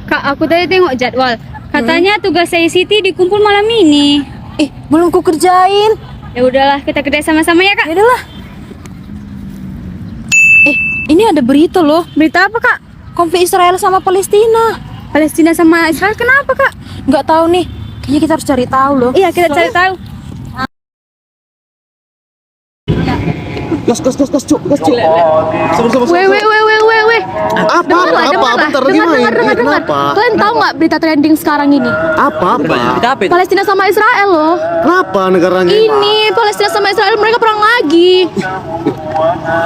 Kak, aku tadi tengok jadwal. Katanya tugas saya Siti dikumpul malam ini. Belum ku kerjain. Ya udahlah, kita kerja sama-sama ya, Kak. Ya udahlah. Ini ada berita loh. Berita apa, Kak? Konflik Israel sama Palestina. Palestina sama Israel kenapa, Kak? Nggak tahu nih. Kayaknya kita harus cari tahu loh. Iya, kita cari tahu. Gas, cuk. Gas, cuk. Weh. Bentar lagi main. Iya, kenapa? Kalian tahu nggak berita trending sekarang ini? Apa? Palestina sama Israel loh. Kenapa negaranya? Ini Palestina sama Israel mereka perang lagi.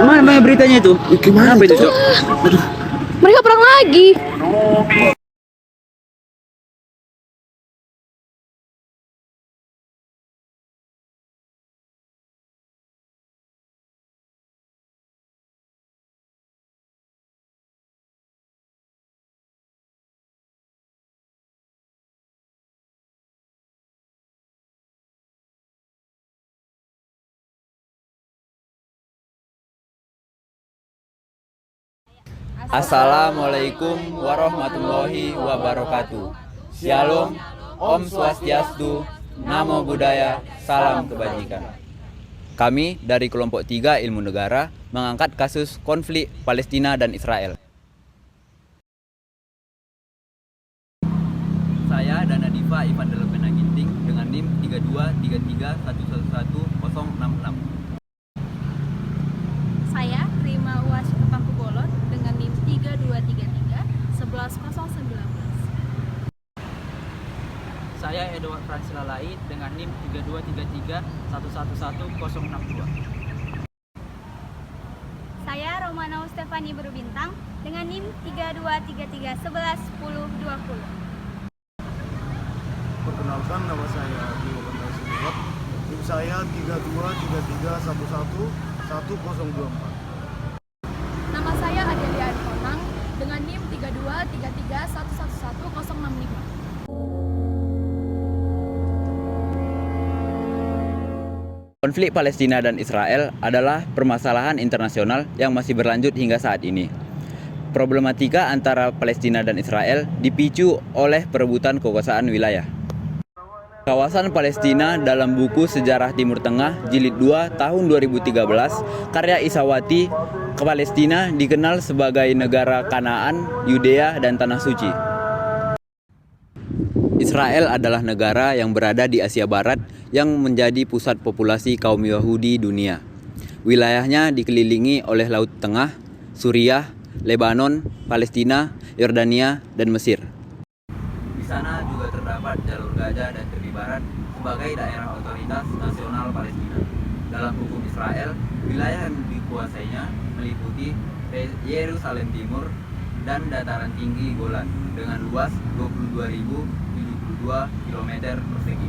Gimana beritanya itu? Gimana Apa itu, itu? Cok? Mereka perang lagi. Assalamualaikum warahmatullahi wabarakatuh. Shalom, Om Swastiastu, Namo Buddhaya, Salam Kebajikan. Kami dari kelompok 3 Ilmu Negara mengangkat kasus konflik Palestina dan Israel. Saya Dana Diva Ivan Delepena Ginting dengan NIM 32331111066. Saya Rima Uwas Pangku Bolon dengan NIM 3233 11019. Saya Edward Fransila Lai dengan NIM 3233 111062. Saya Romana Stefani Berbintang dengan NIM 3233 111020. Perkenalkan, nama saya Bimo Bantang Siniwat. NIM saya 3233111024. Nama saya Adelia Arkonang dengan NIM 32331111065. Konflik Palestina dan Israel adalah permasalahan internasional yang masih berlanjut hingga saat ini. Problematika antara Palestina dan Israel dipicu oleh perebutan kekuasaan wilayah. Kawasan Palestina dalam buku Sejarah Timur Tengah Jilid 2 tahun 2013 karya Isawati, Palestina dikenal sebagai negara Kanaan, Yudea, dan Tanah Suci. Israel adalah negara yang berada di Asia Barat yang menjadi pusat populasi kaum Yahudi dunia. Wilayahnya dikelilingi oleh Laut Tengah, Suriah, Lebanon, Palestina, Yordania, dan Mesir. Di sana juga terdapat jalur Gaza dan tepi barat sebagai daerah otoritas nasional Palestina. Dalam hukum Israel, wilayah yang dikuasainya meliputi Yerusalem Timur dan dataran tinggi Golan dengan luas 22.072 km persegi.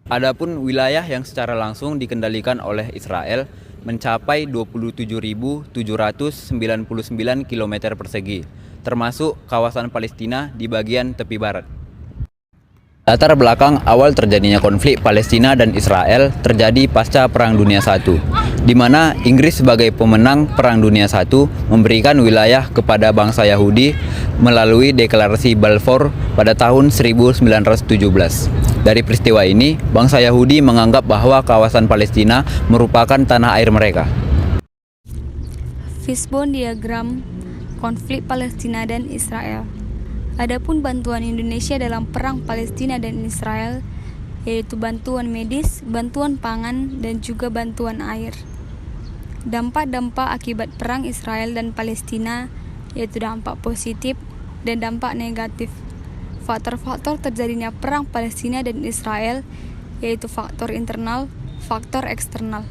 Adapun wilayah yang secara langsung dikendalikan oleh Israel mencapai 27.799 km persegi, termasuk kawasan Palestina di bagian tepi barat. Latar belakang awal terjadinya konflik Palestina dan Israel terjadi pasca Perang Dunia I, di mana Inggris sebagai pemenang Perang Dunia I memberikan wilayah kepada bangsa Yahudi melalui Deklarasi Balfour pada tahun 1917. Dari peristiwa ini, bangsa Yahudi menganggap bahwa kawasan Palestina merupakan tanah air mereka. Fishbone diagram konflik Palestina dan Israel. Adapun bantuan Indonesia dalam perang Palestina dan Israel yaitu bantuan medis, bantuan pangan, dan juga bantuan air. Dampak-dampak akibat perang Israel dan Palestina yaitu dampak positif dan dampak negatif. Faktor-faktor terjadinya perang Palestina dan Israel yaitu faktor internal, faktor eksternal.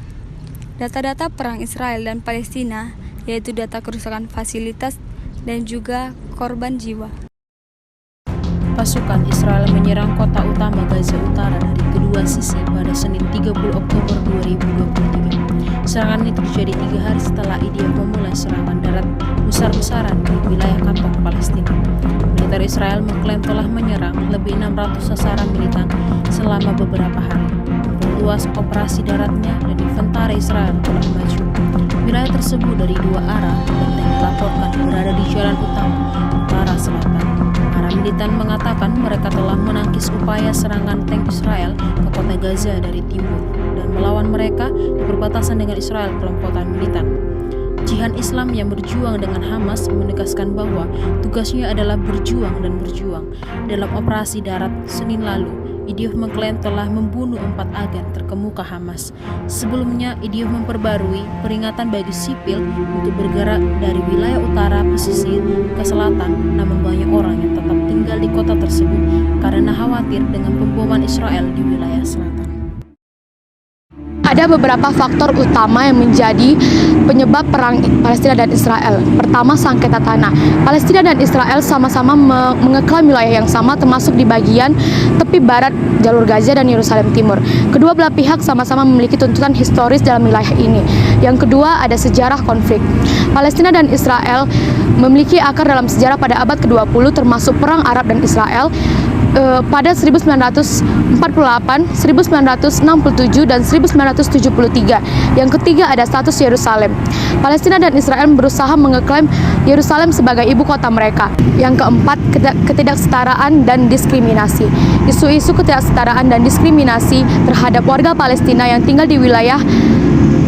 Data-data perang Israel dan Palestina yaitu data kerusakan fasilitas dan juga korban jiwa. Pasukan Israel menyerang kota utama Gaza Utara dari kedua sisi pada Senin 30 Oktober 2023. Serangan ini terjadi 3 hari setelah IDF memulai serangan darat besar-besaran di wilayah kantong Palestina. Militer Israel mengklaim telah menyerang lebih 600 sasaran militan selama beberapa hari. Luas operasi daratnya dan infanteri Israel telah maju. Wilayah tersebut dari 2 arah dan dilaporkan berada di jalan utama utara selatan militan mengatakan mereka telah menangkis upaya serangan tank Israel ke kota Gaza dari timur dan melawan mereka di perbatasan dengan Israel, kelompokan militan. Jihad Islam yang berjuang dengan Hamas menegaskan bahwa tugasnya adalah berjuang dan berjuang. Dalam operasi darat Senin lalu, IDF mengklaim telah membunuh 4 agen terkemuka Hamas. Sebelumnya, IDF memperbarui peringatan bagi sipil untuk bergerak dari wilayah utara pesisir ke selatan, namun banyak orang yang tetap tinggal di kota tersebut karena khawatir dengan pemboman Israel di wilayah selatan. Ada beberapa faktor utama yang menjadi penyebab perang Palestina dan Israel. Pertama, sengketa tanah. Palestina dan Israel sama-sama mengeklaim wilayah yang sama, termasuk di bagian tepi barat jalur Gaza dan Yerusalem Timur. Kedua belah pihak sama-sama memiliki tuntutan historis dalam wilayah ini. Yang kedua, ada sejarah konflik. Palestina dan Israel memiliki akar dalam sejarah pada abad ke-20, termasuk perang Arab dan Israel pada 1948, 1967, dan 1973. Yang ketiga ada status Yerusalem. Palestina dan Israel berusaha mengeklaim Yerusalem sebagai ibu kota mereka. Yang keempat, ketidaksetaraan dan diskriminasi. Isu-isu ketidaksetaraan dan diskriminasi terhadap warga Palestina yang tinggal di wilayah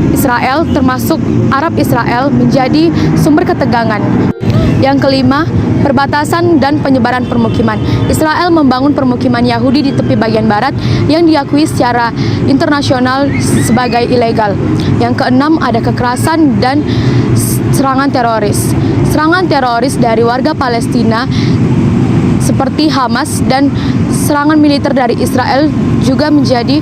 Israel, termasuk Arab Israel, menjadi sumber ketegangan. Yang kelima, perbatasan dan penyebaran permukiman. Israel membangun permukiman Yahudi di tepi bagian barat yang diakui secara internasional sebagai ilegal. Yang keenam, ada kekerasan dan serangan teroris. Serangan teroris dari warga Palestina seperti Hamas dan serangan militer dari Israel juga menjadi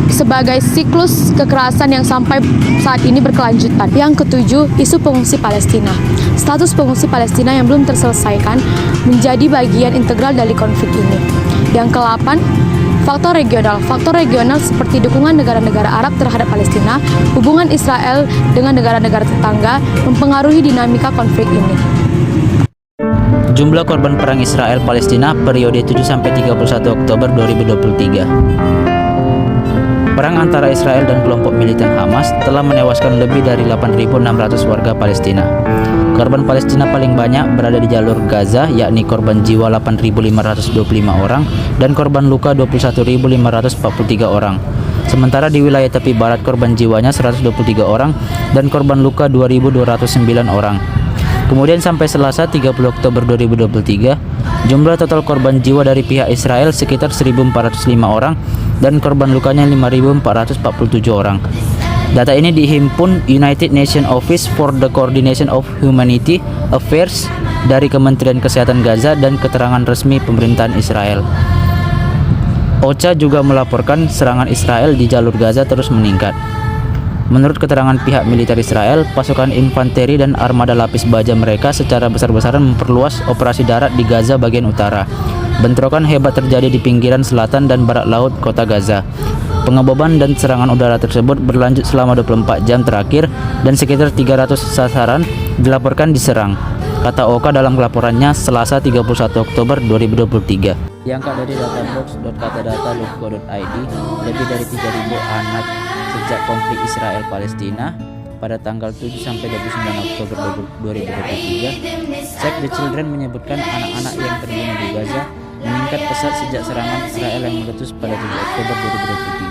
sebagai siklus kekerasan yang sampai saat ini berkelanjutan. Yang ketujuh, isu pengungsi Palestina. Status pengungsi Palestina yang belum terselesaikan menjadi bagian integral dari konflik ini. Yang ke-8, faktor regional. Faktor regional seperti dukungan negara-negara Arab terhadap Palestina, hubungan Israel dengan negara-negara tetangga mempengaruhi dinamika konflik ini. Jumlah korban perang Israel-Palestina periode 7-31 Oktober 2023. Perang antara Israel dan kelompok militan Hamas telah menewaskan lebih dari 8.600 warga Palestina. Korban Palestina paling banyak berada di jalur Gaza, yakni korban jiwa 8.525 orang dan korban luka 21.543 orang. Sementara di wilayah tepi barat korban jiwanya 123 orang dan korban luka 2.209 orang. Kemudian sampai Selasa 30 Oktober 2023, jumlah total korban jiwa dari pihak Israel sekitar 1.405 orang dan korban lukanya 5.447 orang. Data ini dihimpun United Nations Office for the Coordination of Humanitarian Affairs dari Kementerian Kesehatan Gaza dan keterangan resmi pemerintahan Israel. OCHA juga melaporkan serangan Israel di jalur Gaza terus meningkat. Menurut keterangan pihak militer Israel, pasukan infanteri dan armada lapis baja mereka secara besar-besaran memperluas operasi darat di Gaza bagian utara. Bentrokan hebat terjadi di pinggiran selatan dan barat laut kota Gaza. Pengeboman dan serangan udara tersebut berlanjut selama 24 jam terakhir dan sekitar 300 sasaran dilaporkan diserang, kata OCHA dalam laporannya Selasa 31 Oktober 2023. Diangkat dari databox.katadata.co.id, lebih dari 3.000 anak sejak konflik Israel-Palestina pada tanggal 7-29 Oktober 2023, Save the Children menyebutkan anak-anak yang terbunuh di Gaza meningkat pesat sejak serangan Israel yang meletus pada 7 Oktober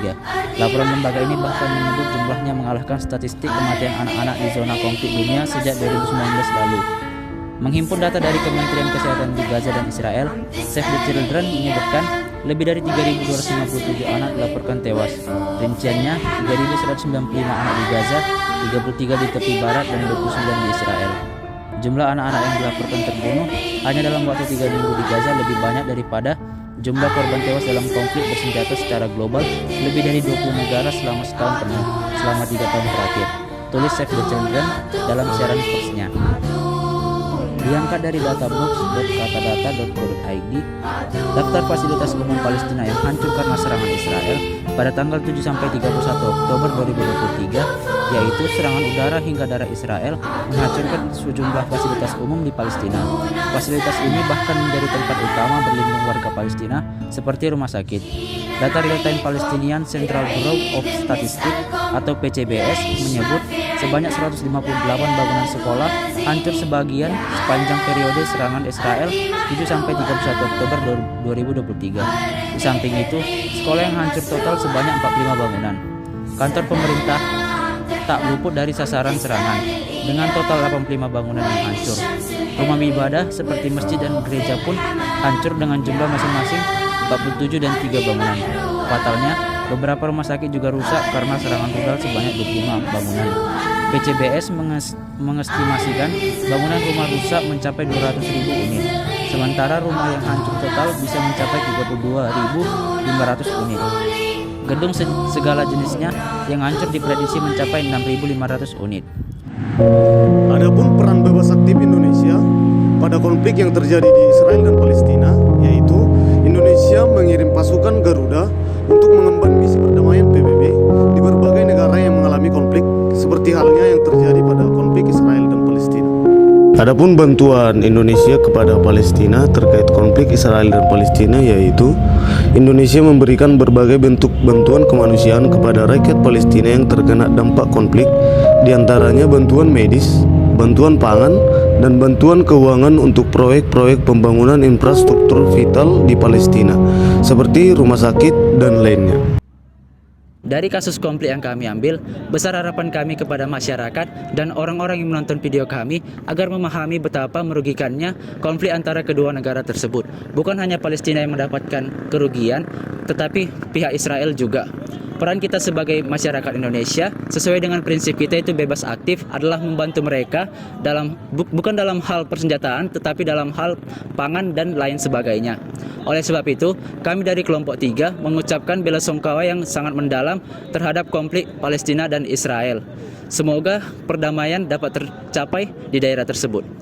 2023. Laporan lembaga ini bahkan menyebut jumlahnya mengalahkan statistik kematian anak-anak di zona konflik dunia sejak 2019 lalu. Menghimpun data dari Kementerian Kesehatan di Gaza dan Israel, Save the Children menyebutkan lebih dari 3.257 anak dilaporkan tewas. Rinciannya, 3.195 anak di Gaza, 33 di tepi barat, dan 29 di Israel. Jumlah anak-anak yang dilaporkan terbunuh hanya dalam waktu 3 minggu di Gaza lebih banyak daripada jumlah korban tewas dalam konflik bersenjata secara global lebih dari 20 negara selama setahun penuh selama 3 tahun terakhir, tulis Save the Children dalam siaran persnya. Diangkat dari databox.katadata.co.id, daftar fasilitas umum Palestina yang hancur karena serangan Israel pada tanggal 7-31 Oktober 2023, yaitu serangan udara hingga darat Israel menghancurkan sejumlah fasilitas umum di Palestina. Fasilitas ini bahkan menjadi tempat utama berlindung warga Palestina seperti rumah sakit. Data real-time Palestinian Central Bureau of Statistics atau PCBS menyebut sebanyak 158 bangunan sekolah hancur sebagian sepanjang periode serangan Israel 7 sampai 31 Oktober 2023. Di samping itu, sekolah yang hancur total sebanyak 45 bangunan. Kantor pemerintah tak luput dari sasaran serangan dengan total 85 bangunan yang hancur. Rumah ibadah seperti masjid dan gereja pun hancur dengan jumlah masing-masing 47 dan 3 bangunan. Fatalnya, beberapa rumah sakit juga rusak karena serangan rudal sebanyak 25 bangunan. PCBS mengestimasikan bangunan rumah rusak mencapai 200.000 unit, sementara rumah yang hancur total bisa mencapai 32.500 unit. Gedung segala jenisnya yang hancur diprediksi mencapai 6.500 unit. Adapun peran bebas aktif Indonesia pada konflik yang terjadi di Israel dan Palestina, yaitu Indonesia mengirim pasukan Garuda untuk mengemban misi perdamaian PBB di berbagai negara yang mengalami konflik, seperti halnya yang terjadi pada konflik Israel dan Palestina. Adapun bantuan Indonesia kepada Palestina terkait konflik Israel dan Palestina, yaitu Indonesia memberikan berbagai bentuk bantuan kemanusiaan kepada rakyat Palestina yang terkena dampak konflik, diantaranya bantuan medis, bantuan pangan, dan bantuan keuangan untuk proyek-proyek pembangunan infrastruktur vital di Palestina, seperti rumah sakit dan lainnya. Dari kasus konflik yang kami ambil, besar harapan kami kepada masyarakat dan orang-orang yang menonton video kami agar memahami betapa merugikannya konflik antara kedua negara tersebut. Bukan hanya Palestina yang mendapatkan kerugian, tetapi pihak Israel juga. Peran kita sebagai masyarakat Indonesia sesuai dengan prinsip kita itu bebas aktif adalah membantu mereka bukan dalam hal persenjataan tetapi dalam hal pangan dan lain sebagainya. Oleh sebab itu, kami dari kelompok 3 mengucapkan bela sungkawa yang sangat mendalam terhadap konflik Palestina dan Israel. Semoga perdamaian dapat tercapai di daerah tersebut.